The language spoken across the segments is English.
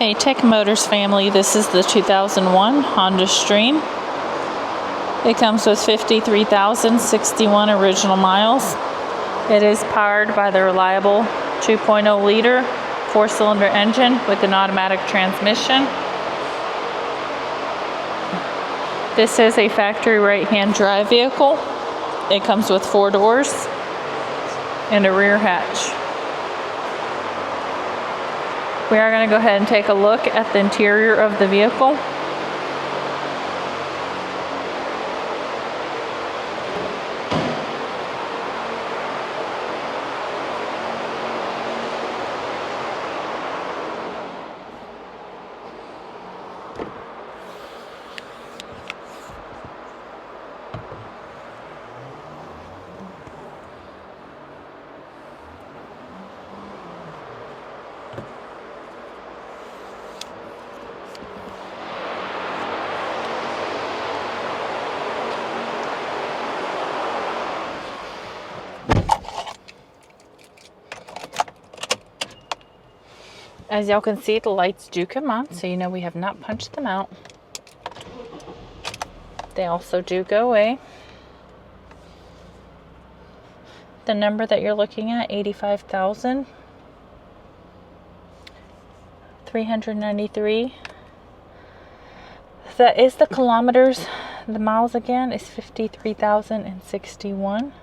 Hey Tech Motors family, this is the 2001 Honda Stream. It comes with 53,061 original miles. It is powered by the reliable 2.0 liter 4-cylinder engine with an automatic transmission. This is a factory right-hand drive vehicle. It comes with 4 doors and a rear hatch. We are going to go ahead and take a look at the interior of the vehicle. As y'all can see, the lights do come on, so you know we have not punched them out. They also do go away. The number that you're looking at, 85,393. That is the kilometers. The miles again is 53,061.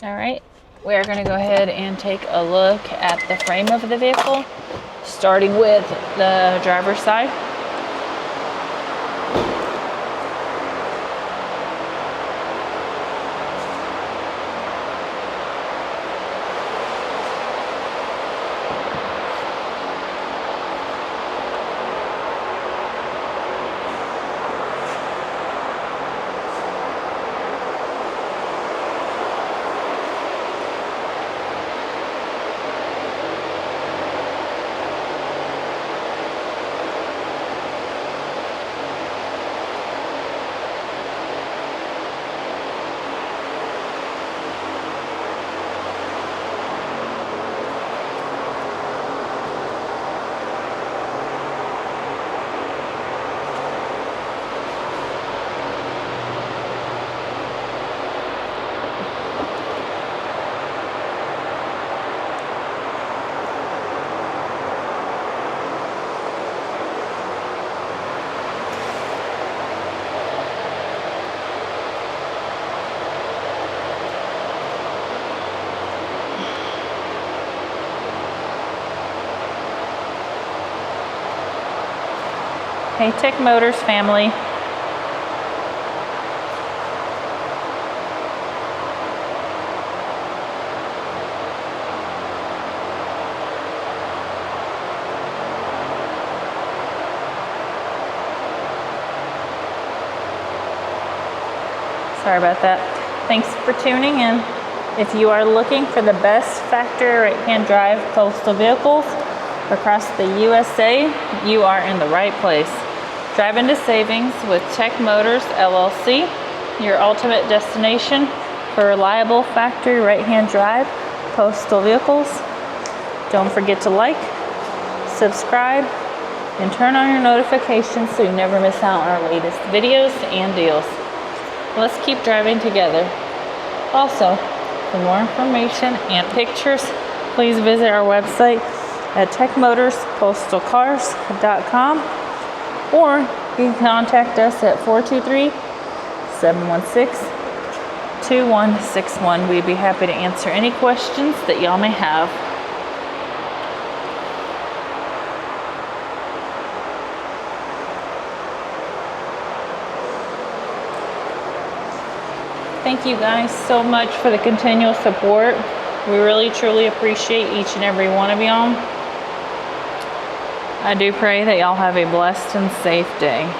Alright, we are going to go ahead and take a look at the frame of the vehicle, starting with the driver's side. Hey Tech Motors family. Sorry about that. Thanks for tuning in. If you are looking for the best factory right-hand drive postal vehicles across the USA, you are in the right place. Drive into savings with Tech Motors LLC, your ultimate destination for reliable factory right-hand drive postal vehicles. Don't forget to like, subscribe, and turn on your notifications so you never miss out on our latest videos and deals. Let's keep driving together. Also, for more information and pictures, please visit our website at techmotorspostalcars.com, or you can contact us at 423-716-2161. We'd be happy to answer any questions that y'all may have. Thank you guys so much for the continual support. We really truly appreciate each and every one of y'all. I do pray that y'all have a blessed and safe day.